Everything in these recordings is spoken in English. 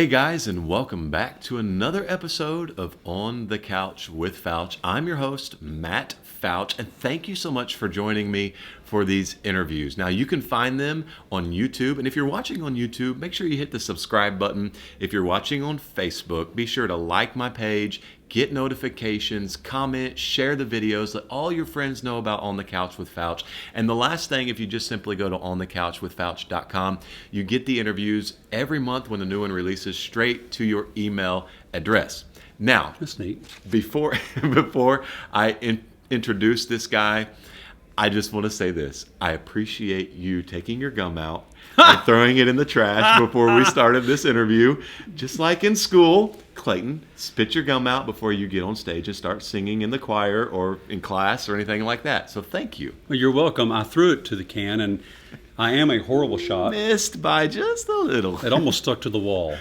Hey guys, and welcome back to another episode of On the Couch with Fouch. I'm your host, Matt Fouch, and thank you so much for joining me for these interviews. Now, you can find them on YouTube, and if you're watching on YouTube, make sure you hit the subscribe button. If you're watching on Facebook, be sure to like my page, get notifications, comment, share the videos, let all your friends know about On the Couch with Fouch. And the last thing, if you just simply go to onthecouchwithfouch.com, you get the interviews every month when a new one releases straight to your email address. Now, that's neat. Before I introduce this guy, I just want to say this. I appreciate you taking your gum out and throwing it in the trash before we started this interview. Just like in school, Clayton, spit your gum out before you get on stage and start singing in the choir or in class or anything like that. So thank you. Well, you're welcome. I threw it to the can, and I am a horrible shot. Missed by just a little. It almost stuck to the wall.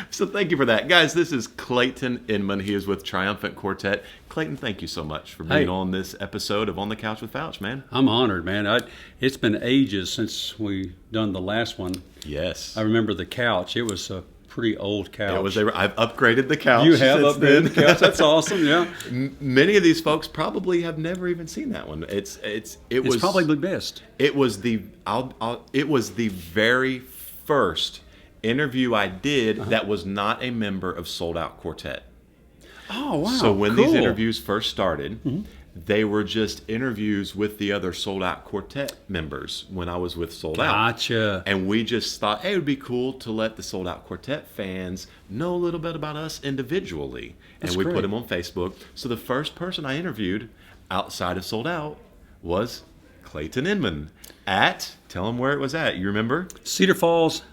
So thank you for that. Guys, this is Calyton Inman. He is with Triumphant Quartet. Clayton, thank you so much for being on this episode of On the Couch with Fouch, man. I'm honored, man. It's been ages since we done the last one. Yes. I remember the couch. It was a pretty old couch. I've upgraded the couch. You have upgraded the couch. That's awesome. Yeah. Many of these folks probably have never even seen that one. It was probably the best. It was the very first interview I did that was not a member of Sold Out Quartet. Oh wow! So when these interviews first started, they were just interviews with the other Sold Out Quartet members when I was with Sold Out. Gotcha. And we just thought, hey, it would be cool to let the Sold Out Quartet fans know a little bit about us individually. And we put them on Facebook. So the first person I interviewed outside of Sold Out was Calyton Inman tell them where it was at. You remember? Cedar Falls,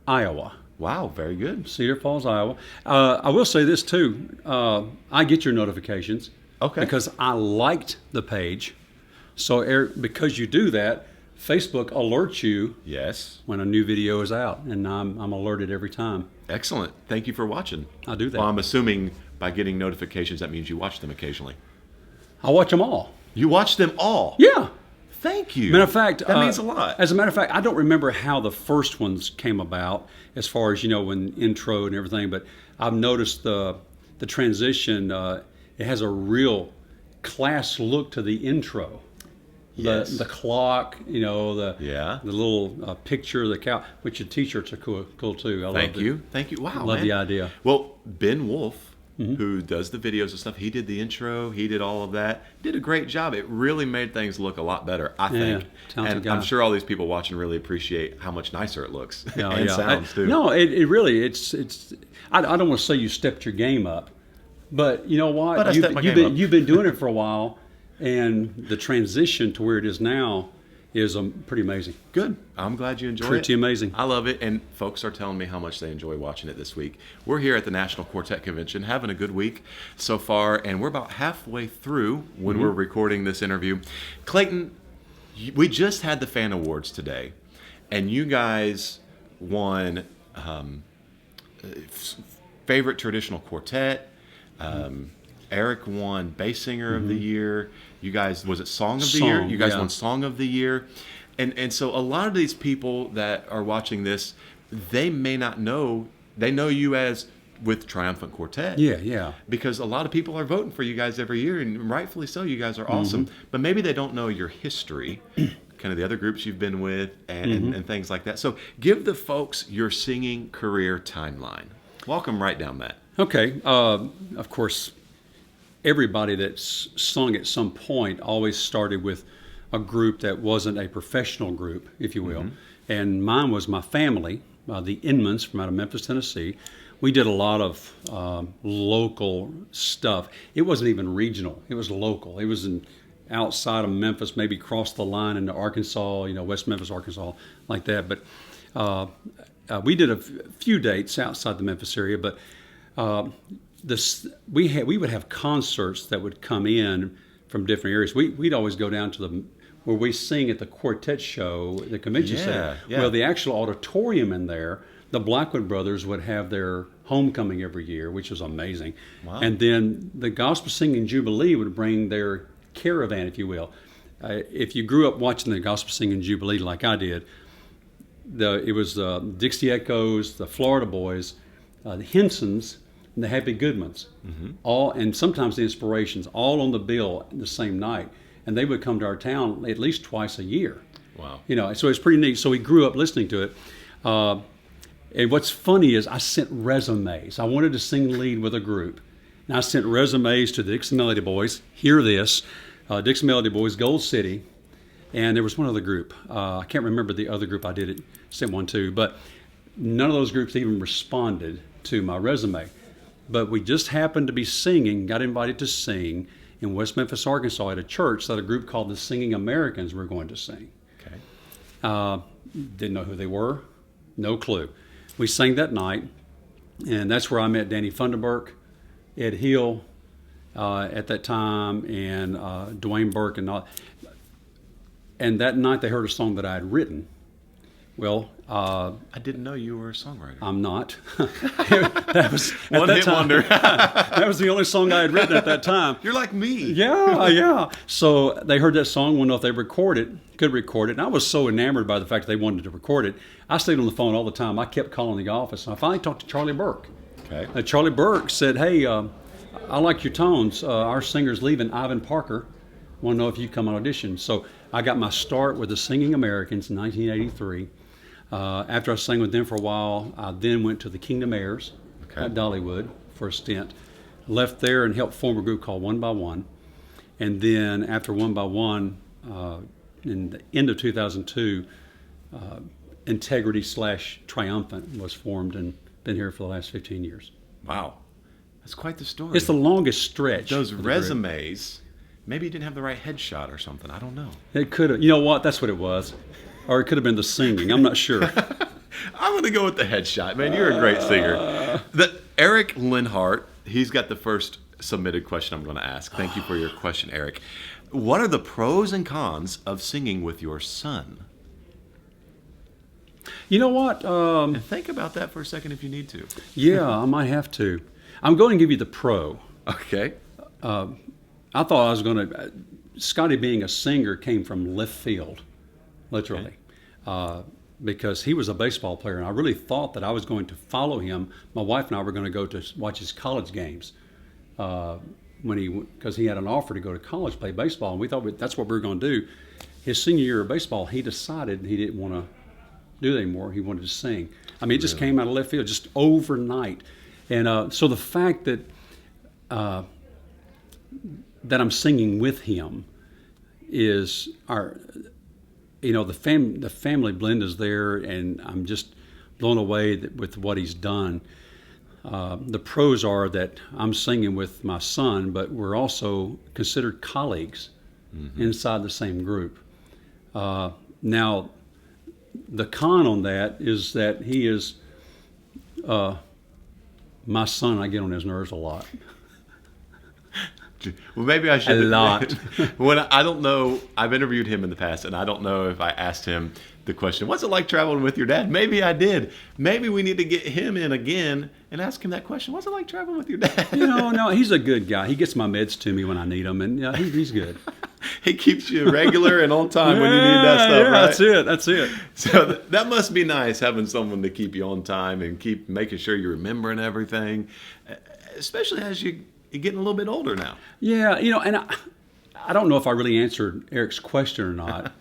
Iowa. Wow, very good. Cedar Falls, Iowa. I will say this too. I get your notifications. Okay. Because I liked the page. So because you do that, Facebook alerts you when a new video is out, and I'm alerted every time. Excellent. Thank you for watching. I do that. Well, I'm assuming by getting notifications, that means you watch them occasionally. I watch them all. You watch them all? Yeah. Thank you. Matter of fact, that means a lot. As a matter of fact, I don't remember how the first ones came about, as far as when intro and everything. But I've noticed the transition. It has a real class look to the intro. Yes. The clock, the little picture of the cow, which your t-shirts are cool too. Thank you. Wow, I love the idea. Well, Ben Wolf, who does the videos and stuff, he did the intro, he did all of that, did a great job. It really made things look a lot better, I think. Talented guy. I'm sure all these people watching really appreciate how much nicer it looks and sounds too. No, it really, it's. I don't want to say you stepped your game up, but you know what? But you've been doing it for a while, and the transition to where it is now is pretty amazing. Good. I'm glad you enjoy it. Pretty amazing. I love it, and folks are telling me how much they enjoy watching it this week. We're here at the National Quartet Convention, having a good week so far, and we're about halfway through when we're recording this interview. Clayton, we just had the fan awards today, and you guys won favorite traditional quartet. Eric won bass singer of the year. You guys, was it song of the year? You guys won song of the year. And so a lot of these people that are watching this, they may not know, they know you as with Triumphant Quartet. Yeah. Because a lot of people are voting for you guys every year, and rightfully so. You guys are awesome. But maybe they don't know your history, kind of the other groups you've been with and things like that. So give the folks your singing career timeline. Walk them right down that. Okay. Of course, everybody that's sung at some point always started with a group that wasn't a professional group, if you will. And mine was my family, the Inmans from out of Memphis, Tennessee. We did a lot of local stuff. It wasn't even regional. It was local. It was outside of Memphis, maybe crossed the line into Arkansas, West Memphis, Arkansas, like that. But we did a few dates outside the Memphis area, but we would have concerts that would come in from different areas. We'd always go down to where we sing at the quartet show, the convention center. Yeah. Well, the actual auditorium in there, the Blackwood Brothers would have their homecoming every year, which was amazing. Wow. And then the Gospel Singing Jubilee would bring their caravan, if you will. If you grew up watching the Gospel Singing Jubilee like I did, It was the Dixie Echoes, the Florida Boys, the Hensons, and the Happy Goodmans, all, and sometimes the Inspirations, all on the bill the same night, and they would come to our town at least twice a year. Wow. So it's pretty neat. So we grew up listening to it. And what's funny is I sent resumes. I wanted to sing lead with a group. And I sent resumes to the Dixie Melody Boys. Hear this. Dixie Melody Boys, Gold City. And there was one other group. I can't remember the other group I sent one to. But none of those groups even responded to my resume. But we just happened to be singing, got invited to sing in West Memphis, Arkansas at a church that a group called the Singing Americans were going to sing. Okay. Didn't know who they were. No clue. We sang that night, and that's where I met Danny Funderburk, Ed Hill at that time, and Dwayne Burke and all. And that night they heard a song that I had written. Well, I didn't know you were a songwriter. I'm not. That was One hit wonder. That was the only song I had written at that time. You're like me. Yeah. So they heard that song, wanted to know if they could record it. And I was so enamored by the fact that they wanted to record it. I stayed on the phone all the time. I kept calling the office. And I finally talked to Charlie Burke. Okay. Charlie Burke said, hey, I like your tones. Our singer's leaving, Ivan Parker. Want to know if you come on audition. So I got my start with the Singing Americans in 1983. After I sang with them for a while, I then went to the Kingdom Airs at Dollywood for a stint. Left there and helped form a group called One by One. And then after One by One, in the end of 2002, Integrity/Triumphant was formed and been here for the last 15 years. Wow. That's quite the story. It's the longest stretch. Those resumes, maybe you didn't have the right headshot or something. I don't know. It could have. You know what? That's what it was. Or it could have been the singing. I'm not sure. I'm going to go with the headshot. Man, you're a great singer. Eric Linhart, he's got the first submitted question I'm going to ask. Thank you for your question, Eric. What are the pros and cons of singing with your son? You know what? And think about that for a second if you need to. Yeah, I might have to. I'm going to give you the pro. Okay. I thought I was going to... Scotty being a singer came from left field, literally. Okay. Because he was a baseball player, and I really thought that I was going to follow him. My wife and I were going to go to watch his college games because he had an offer to go to college, play baseball, and we thought that's what we were going to do. His senior year of baseball, he decided he didn't want to do that anymore. He wanted to sing. I mean, it just came out of left field, just overnight. And so the fact that I'm singing with him is the family blend is there, and I'm just blown away with what he's done. The pros are that I'm singing with my son, but we're also considered colleagues inside the same group. Now, the con on that is that he is my son. I get on his nerves a lot. Well, maybe I should. A lot. I don't know. I've interviewed him in the past, and I don't know if I asked him the question, what's it like traveling with your dad? Maybe I did. Maybe we need to get him in again and ask him that question. What's it like traveling with your dad? No, he's a good guy. He gets my meds to me when I need them, and he's good. He keeps you regular and on time when you need that stuff, right? That's it. So that must be nice, having someone to keep you on time and keep making sure you're remembering everything, especially as you're getting a little bit older now. Yeah, and I don't know if I really answered Eric's question or not.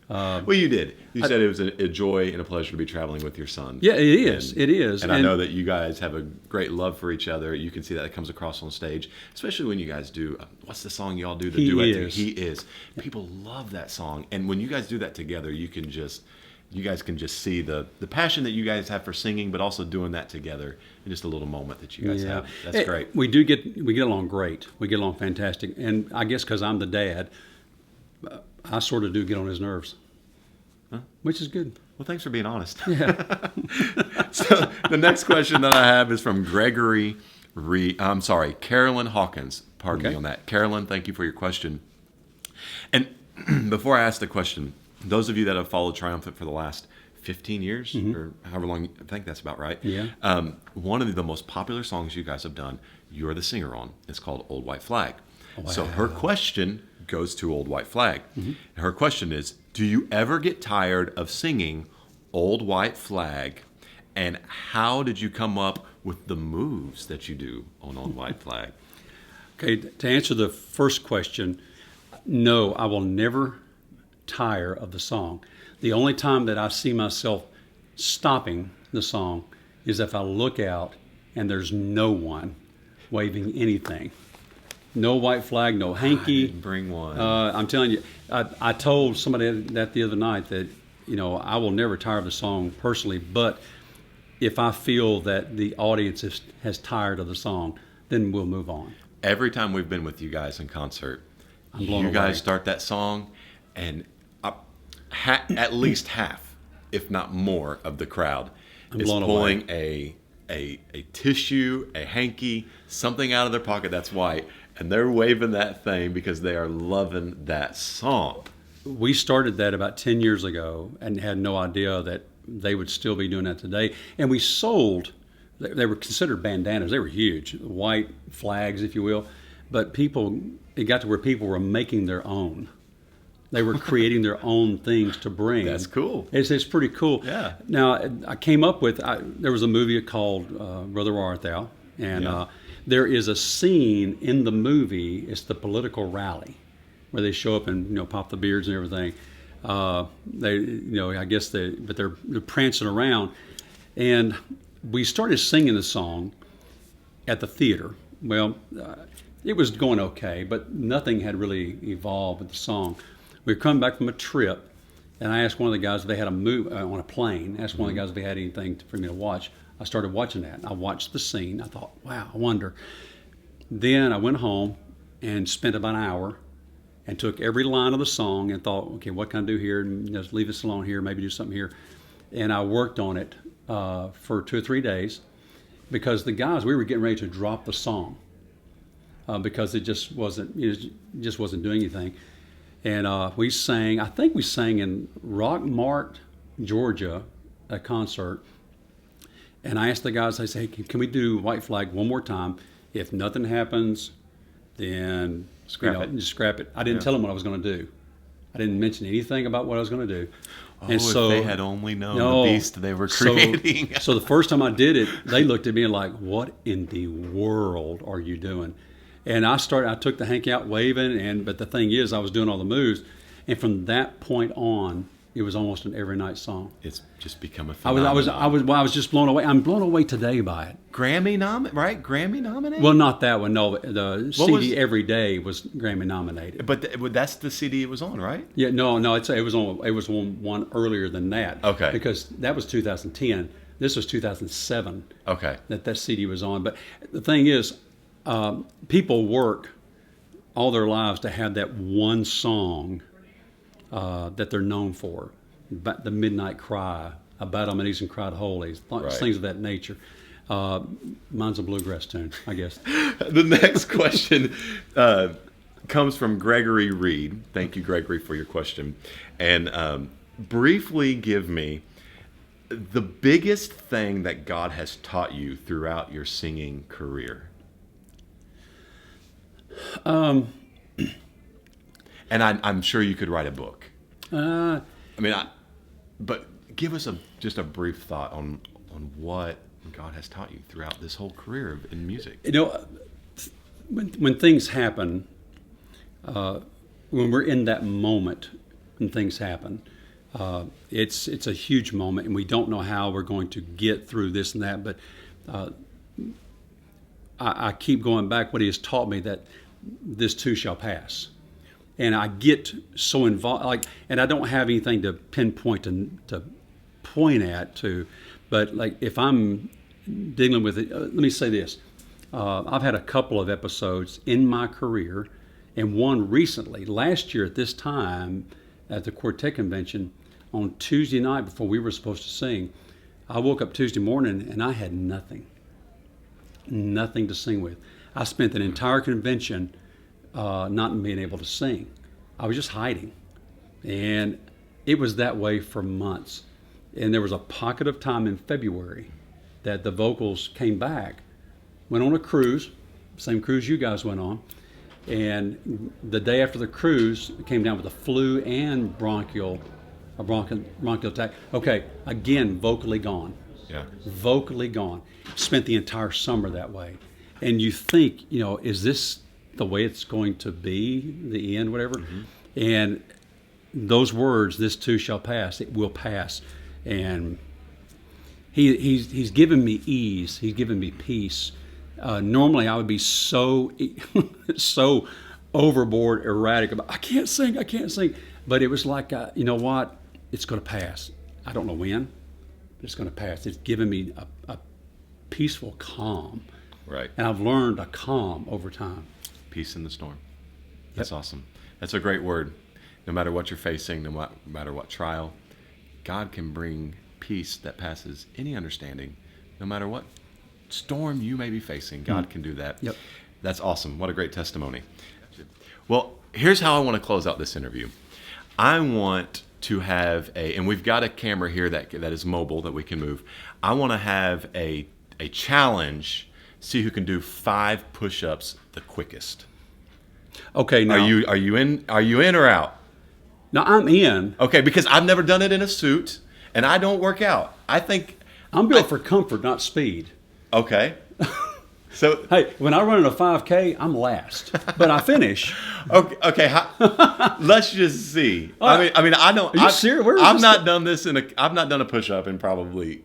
Well, you did. You said it was a joy and a pleasure to be traveling with your son. Yeah, it is. It is. And I know that you guys have a great love for each other. You can see that it comes across on stage, especially when you guys do, what's the song y'all do? The duet. He Is. People love that song. And when you guys do that together, you guys can just see the passion that you guys have for singing, but also doing that together in just a little moment that you guys have. That's great. We get along great. We get along fantastic. And I guess because I'm the dad, I sort of do get on his nerves, which is good. Well, thanks for being honest. Yeah. So the next question that I have is from Carolyn Hawkins. Pardon me on that. Carolyn, thank you for your question. And before I ask the question, those of you that have followed Triumphant for the last 15 years or however long, I think that's about right. Yeah. One of the most popular songs you guys have done, you're the singer on. It's called Old White Flag. Wow. So her question goes to Old White Flag. Her question is, do you ever get tired of singing Old White Flag, and how did you come up with the moves that you do on Old White Flag? Okay, to answer the first question, no, I will never tire of the song. The only time that I see myself stopping the song is if I look out and there's no one waving anything. No white flag, no hanky. I didn't bring one. I'm telling you, I told somebody that the other night that, I will never tire of the song personally, but if I feel that the audience has tired of the song, then we'll move on. Every time we've been with you guys in concert, I'm blown you guys away. start that song, and at least half, if not more, of the crowd is blown pulling a tissue, a hanky, something out of their pocket that's white, and they're waving that thing because they are loving that song. We started that about 10 years ago and had no idea that they would still be doing that today. And we sold, they were considered bandanas. They were huge, white flags, if you will. But it got to where people were making their own. They were creating their own things to bring. That's cool. It's pretty cool. Yeah. Now, I came up with, there was a movie called Brother Where Art Thou? And there is a scene in the movie, it's the political rally, where they show up and pop the beards and everything. I guess they're prancing around, and we started singing the song at the theater. Well, it was going okay, but nothing had really evolved with the song. We were coming back from a trip, and I asked one of the guys if they had a movie on a plane. I asked one of the guys if they had anything for me to watch. I started watching that. I watched the scene. I thought, wow, I wonder. Then I went home and spent about an hour and took every line of the song and thought, okay, what can I do here? And just leave this alone here, maybe do something here. And I worked on it for 2 or 3 days because the guys, we were getting ready to drop the song because it just wasn't doing anything. And we sang, I think we sang in Rockmart, Georgia, a concert. And I asked the guys, I said, hey, can we do White Flag one more time? If nothing happens, then just scrap it. I didn't tell them what I was going to do. I didn't mention anything about what I was going to do. And so, if they had only known the beast they were creating. So the first time I did it, they looked at me like, what in the world are you doing? And I took the hanky out waving, but the thing is, I was doing all the moves. And from that point on, it was almost an every night song. It's just become a phenomenon. I was just blown away. I'm blown away today by it. Grammy nominated? Well, not that one. No, the CD Every Day was Grammy nominated. But that's the CD it was on, right? Yeah, no, it was on one earlier than that. Okay. Because that was 2010. This was 2007. Okay. That CD was on. But the thing is, people work all their lives to have that one song that they're known for, the Midnight Cry, About on My Knees and Cried Holy, things of that nature. Mine's a bluegrass tune, I guess. The next question comes from Gregory Reed. Thank you, Gregory, for your question. And briefly give me the biggest thing that God has taught you throughout your singing career. And I'm sure you could write a book. But give us just a brief thought on what God has taught you throughout this whole career in music. When things happen, when we're in that moment, when things happen, it's a huge moment, and we don't know how we're going to get through this and that. But I keep going back. What He has taught me, that this too shall pass. And I get so involved, and I don't have anything to pinpoint to point at but if I'm dealing with it, let me say this: I've had a couple of episodes in my career, and one recently, last year at this time, at the quartet convention, on Tuesday night before we were supposed to sing, I woke up Tuesday morning and I had nothing to sing with. I spent an entire convention not being able to sing. I was just hiding. And it was that way for months. And there was a pocket of time in February that the vocals came back, went on a cruise, same cruise you guys went on. And the day after the cruise, came down with a flu and bronchial a bronchial attack. Okay, again, vocally gone. Yeah. Vocally gone. Spent the entire summer that way. And you think, is this the way it's going to be, the end, whatever? Mm-hmm. And those words, this too shall pass, it will pass. And he's given me ease. He's given me peace. Normally I would be so overboard, erratic about, I can't sing. But it was like, you know what? It's going to pass. I don't know when, but it's going to pass. It's given me a peaceful calm. Right. And I've learned a calm over time. Peace in the storm. That's awesome. That's a great word. No matter what you're facing, no matter what trial, God can bring peace that passes any understanding. No matter what storm you may be facing, God can do that. Yep. That's awesome. What a great testimony. Well, here's how I want to close out this interview. I want to have and we've got a camera here that is mobile that we can move. I want to have a challenge, see who can do 5 push-ups the quickest. Okay, now Are you in or out? No, I'm in. Okay, because I've never done it in a suit, and I don't work out. I think I'm built for comfort, not speed. Okay. So hey, when I run in a 5K, I'm last, but I finish. Okay. Let's just see. I mean, I don't. Are you serious? I've not done a push-up in probably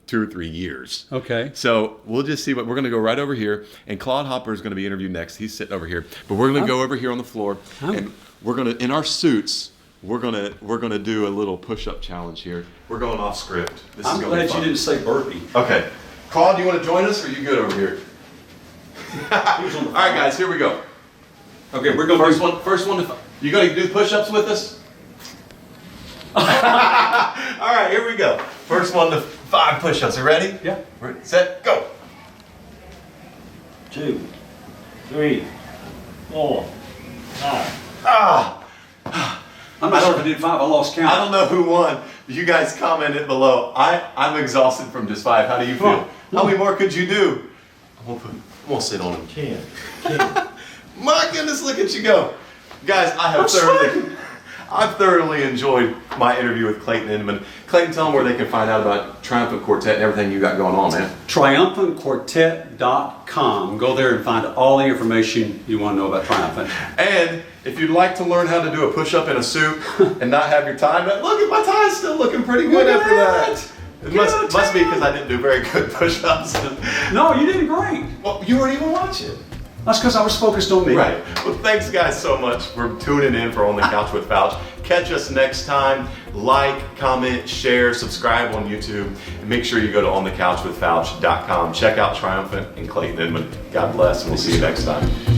2 or 3 years. Okay. So we'll just see. We're going to go right over here, and Claude Hopper is going to be interviewed next. He's sitting over here, but we're going to go over here on the floor, and we're going to, in our suits, we're gonna do a little push-up challenge here. We're going off script. I'm glad you didn't say burpee. Okay. Claude, do you want to join us, or are you good over here? All right, guys, here we go. Okay, we're going first one to. You gonna do push-ups with us? All right, here we go. First one to 5 push-ups. You ready? Yeah. Ready, set, go. 2, 3, 4, 5. I'm not sure if I did 5. I lost count. I don't know who won. You guys commented below. I'm exhausted from just 5. How do you feel? How many more could you do? I'm gonna sit on him. 10. My goodness, look at you go. Guys, I've thoroughly enjoyed my interview with Calyton Inman. Calyton, tell them where they can find out about Triumphant Quartet and everything you got going on, man. TriumphantQuartet.com. Go there and find all the information you want to know about Triumphant. And if you'd like to learn how to do a push-up in a suit and not have your tie, look at my tie still looking pretty good after that. It must be because I didn't do very good push-ups. No, you did great. Well, you weren't even watching. That's because I was focused on me. Right. Well, thanks guys so much for tuning in for On the Couch with Fouch. Catch us next time. Like, comment, share, subscribe on YouTube. And make sure you go to onthecouchwithfouch.com. Check out Triumphant and Calyton Inman. God bless, and we'll see you next time.